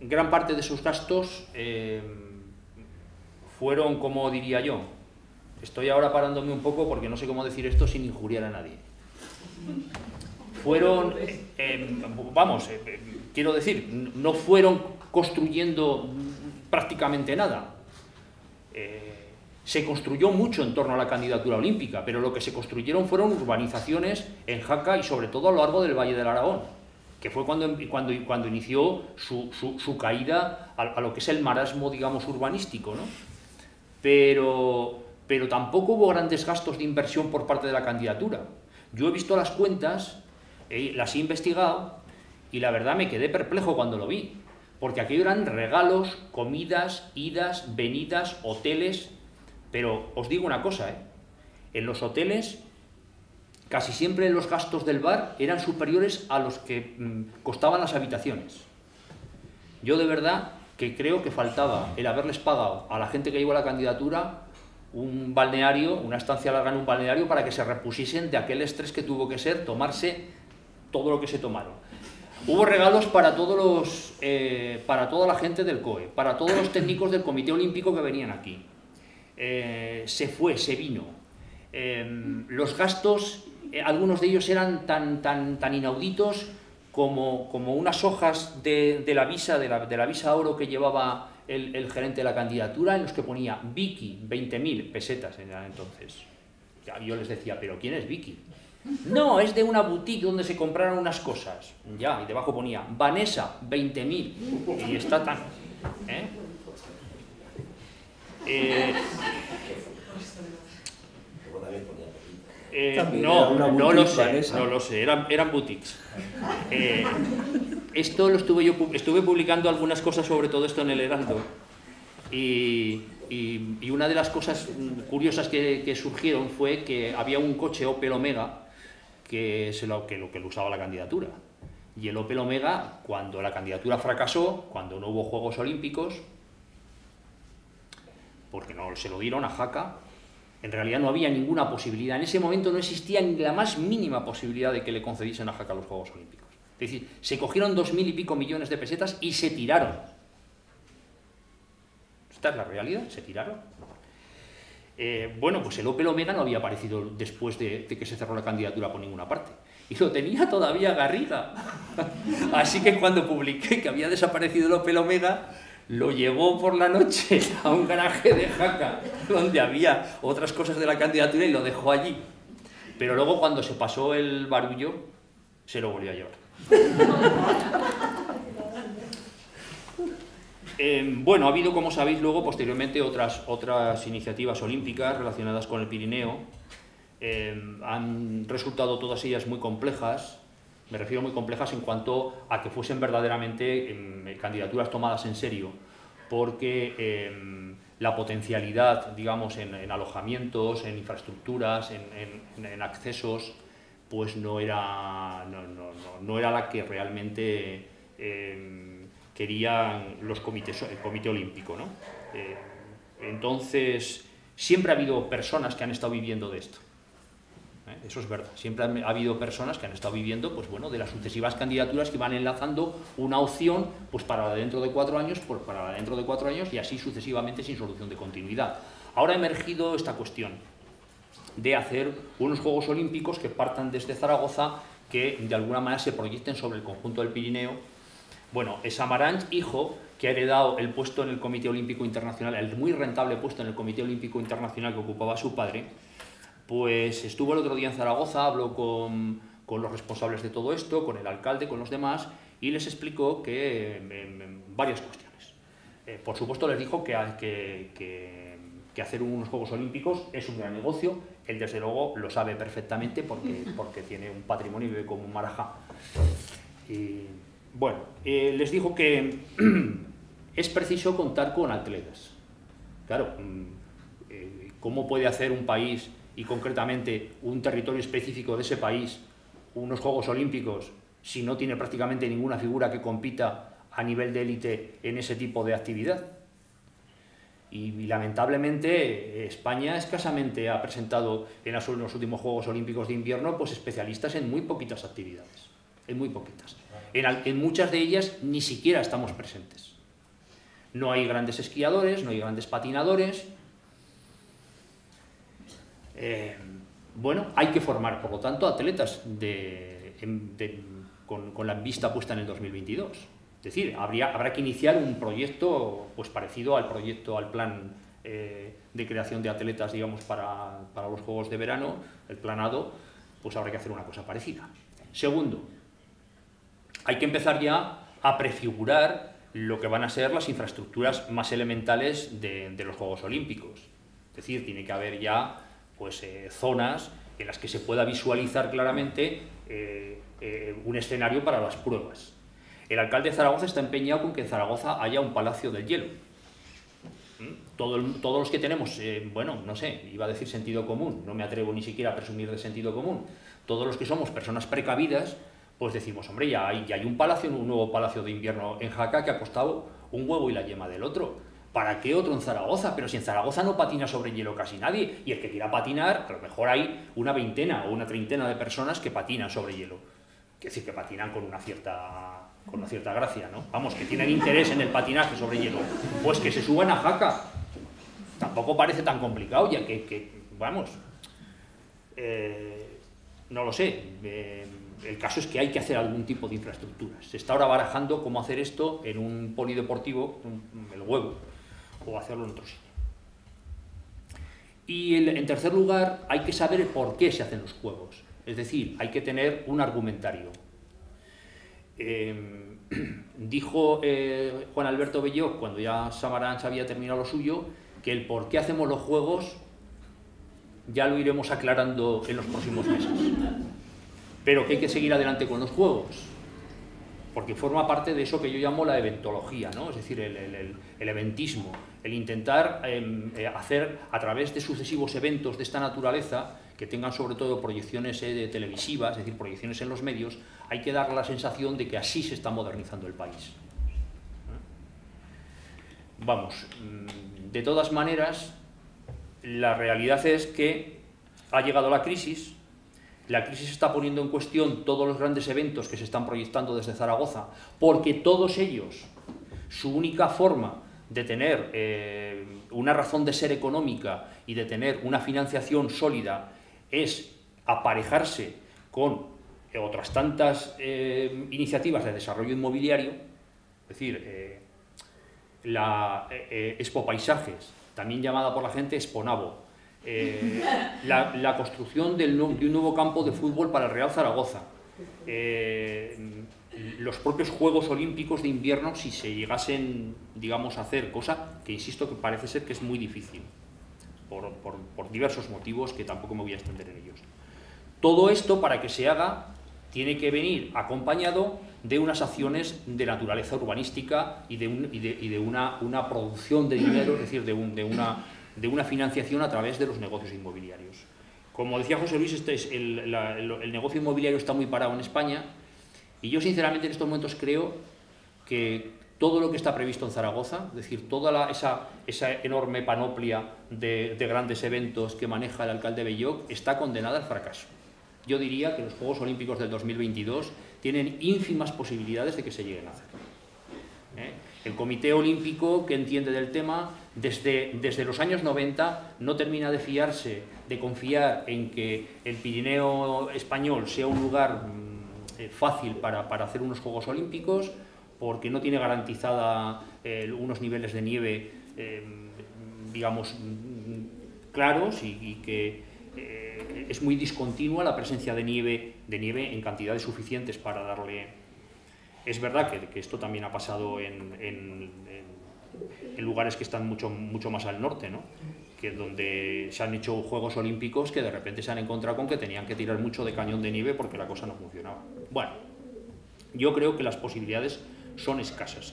gran parte de sus gastos fueron, como diría yo, estoy ahora parándome un poco porque no sé cómo decir esto sin injuriar a nadie. Fueron, quiero decir, no fueron construyendo prácticamente nada. Se construyó mucho en torno a la candidatura olímpica, pero lo que se construyeron fueron urbanizaciones en Jaca y sobre todo a lo largo del Valle del Aragón, que fue cuando inició su caída a lo que es el marasmo, digamos, urbanístico, ¿no? Pero tampoco hubo grandes gastos de inversión por parte de la candidatura. Yo he visto las cuentas, las he investigado, y la verdad me quedé perplejo cuando lo vi, porque aquello eran regalos, comidas, idas, venidas, hoteles. Pero os digo una cosa, en los hoteles casi siempre los gastos del bar eran superiores a los que costaban las habitaciones. Yo de verdad que creo que faltaba el haberles pagado a la gente que llevó la candidatura un balneario, una estancia larga en un balneario, para que se repusiesen de aquel estrés que tuvo que ser tomarse todo lo que se tomaron. Hubo regalos para para toda la gente del COE, para todos los técnicos del Comité Olímpico que venían aquí. Se vino. Los gastos, algunos de ellos eran tan inauditos como unas hojas de la visa oro que llevaba el gerente de la candidatura, en los que ponía Vicky, 20.000 pesetas en entonces. Yo les decía, ¿pero quién es Vicky? No, es de una boutique donde se compraron unas cosas. Ya, y debajo ponía Vanessa, 20.000. Y está tan... no lo sé, eran boutiques. Esto estuve publicando algunas cosas sobre todo esto en el Heraldo, y una de las cosas curiosas que surgieron fue que había un coche Opel Omega que lo usaba la candidatura, y el Opel Omega, cuando la candidatura fracasó, cuando no hubo Juegos Olímpicos, porque no se lo dieron a Jaca, en realidad no había ninguna posibilidad. En ese momento no existía ni la más mínima posibilidad de que le concediesen a Jaca los Juegos Olímpicos. Es decir, se cogieron 2.000 y pico millones de pesetas y se tiraron. Esta es la realidad, se tiraron. Bueno, pues el Opel Omega no había aparecido después de que se cerró la candidatura por ninguna parte. Y lo tenía todavía Garriga. Así que cuando publiqué que había desaparecido el Opel Omega, lo llevó por la noche a un garaje de Jaca, donde había otras cosas de la candidatura, y lo dejó allí. Pero luego, cuando se pasó el barullo, se lo volvió a llevar. Bueno, ha habido, como sabéis, luego, posteriormente, otras iniciativas olímpicas relacionadas con el Pirineo. Han resultado todas ellas muy complejas. Me refiero muy complejas en cuanto a que fuesen verdaderamente candidaturas tomadas en serio, porque la potencialidad, digamos, en alojamientos, en infraestructuras, en accesos, pues no era la que realmente querían el Comité Olímpico, ¿no? Entonces, siempre ha habido personas que han estado viviendo de esto. Eso es verdad, siempre ha habido personas que han estado viviendo, pues bueno, de las sucesivas candidaturas que van enlazando una opción, pues para dentro de 4 años, pues para dentro de 4 años, y así sucesivamente, sin solución de continuidad. Ahora ha emergido esta cuestión de hacer unos Juegos Olímpicos que partan desde Zaragoza, que de alguna manera se proyecten sobre el conjunto del Pirineo. Bueno, Samaranch, hijo, que ha heredado el puesto en el Comité Olímpico Internacional, el muy rentable puesto en el Comité Olímpico Internacional que ocupaba su padre, pues estuvo el otro día en Zaragoza, habló con los responsables de todo esto, con el alcalde, con los demás, y les explicó que varias cuestiones. Por supuesto, les dijo que hacer unos Juegos Olímpicos es un gran negocio. Él, desde luego, lo sabe perfectamente porque tiene un patrimonio y vive como un marajá. Y bueno, les dijo que es preciso contar con atletas. Claro, ¿cómo puede hacer un país, y concretamente un territorio específico de ese país, unos Juegos Olímpicos si no tiene prácticamente ninguna figura que compita a nivel de élite en ese tipo de actividad? Y lamentablemente España escasamente ha presentado en los últimos Juegos Olímpicos de invierno pues especialistas en muy poquitas actividades. en muy poquitas. En muchas de ellas ni siquiera estamos presentes. No hay grandes esquiadores, no hay grandes patinadores. Bueno, hay que formar, por lo tanto, atletas con la vista puesta en el 2022. Es decir, habrá que iniciar un proyecto pues, parecido al plan de creación de atletas, digamos, para los Juegos de Verano, el planado, pues habrá que hacer una cosa parecida. Segundo, hay que empezar ya a prefigurar lo que van a ser las infraestructuras más elementales de los Juegos Olímpicos. Es decir, tiene que haber ya pues, zonas en las que se pueda visualizar claramente un escenario para las pruebas. El alcalde de Zaragoza está empeñado con que en Zaragoza haya un palacio del hielo. Todos los que tenemos, bueno, no sé, iba a decir sentido común, no me atrevo ni siquiera a presumir de sentido común, todos los que somos personas precavidas, pues decimos, hombre, ya hay un nuevo palacio de invierno en Jaca que ha costado un huevo y la yema del otro. ¿Para qué otro en Zaragoza? Pero si en Zaragoza no patina sobre hielo casi nadie, y el que quiera patinar, a lo mejor hay una veintena o una treintena de personas que patinan sobre hielo. Es decir, que patinan con una cierta gracia, ¿no? Vamos, que tienen interés en el patinaje sobre hielo. Pues que se suban a Jaca. Tampoco parece tan complicado, ya que vamos, no lo sé. El caso es que hay que hacer algún tipo de infraestructuras. Se está ahora barajando cómo hacer esto en un polideportivo, el Huevo, o hacerlo en otro sitio. Y en tercer lugar, hay que saber por qué se hacen los juegos. Es decir, hay que tener un argumentario. Dijo Juan Alberto Belloc, cuando ya Samaranch había terminado lo suyo, que el por qué hacemos los juegos ya lo iremos aclarando en los próximos meses. Pero que hay que seguir adelante con los juegos, porque forma parte de eso que yo llamo la eventología, ¿no? Es decir, el eventismo, el intentar hacer a través de sucesivos eventos de esta naturaleza, que tengan sobre todo proyecciones televisivas, es decir, proyecciones en los medios, hay que dar la sensación de que así se está modernizando el país. Vamos, de todas maneras, la realidad es que ha llegado la crisis está poniendo en cuestión todos los grandes eventos que se están proyectando desde Zaragoza, porque todos ellos, su única forma de tener una razón de ser económica y de tener una financiación sólida es aparejarse con otras tantas iniciativas de desarrollo inmobiliario, es decir, la Expo Paisajes, también llamada por la gente Exponavo, la construcción de un nuevo campo de fútbol para el Real Zaragoza, los propios Juegos Olímpicos de invierno, si se llegasen, digamos, a hacer, cosa que insisto que parece ser que es muy difícil, por diversos motivos que tampoco me voy a extender en ellos. Todo esto, para que se haga, tiene que venir acompañado de unas acciones de naturaleza urbanística y de una producción de dinero, es decir, de una financiación a través de los negocios inmobiliarios. Como decía José Luis, el negocio inmobiliario está muy parado en España, y yo sinceramente en estos momentos creo que todo lo que está previsto en Zaragoza, es decir, toda esa enorme panoplia de grandes eventos que maneja el alcalde Belloc, está condenada al fracaso. Yo diría que los Juegos Olímpicos del 2022 tienen ínfimas posibilidades de que se lleguen a hacer. El Comité Olímpico, que entiende del tema, desde los años 90 no termina de confiar en que el Pirineo español sea un lugar fácil para hacer unos Juegos Olímpicos, porque no tiene garantizada unos niveles de nieve, digamos, claros, y que es muy discontinua la presencia de nieve en cantidades suficientes para darle... Es verdad que esto también ha pasado en lugares que están mucho más al norte, ¿no? Que donde se han hecho Juegos Olímpicos que de repente se han encontrado con que tenían que tirar mucho de cañón de nieve porque la cosa no funcionaba. Bueno, yo creo que las posibilidades son escasas.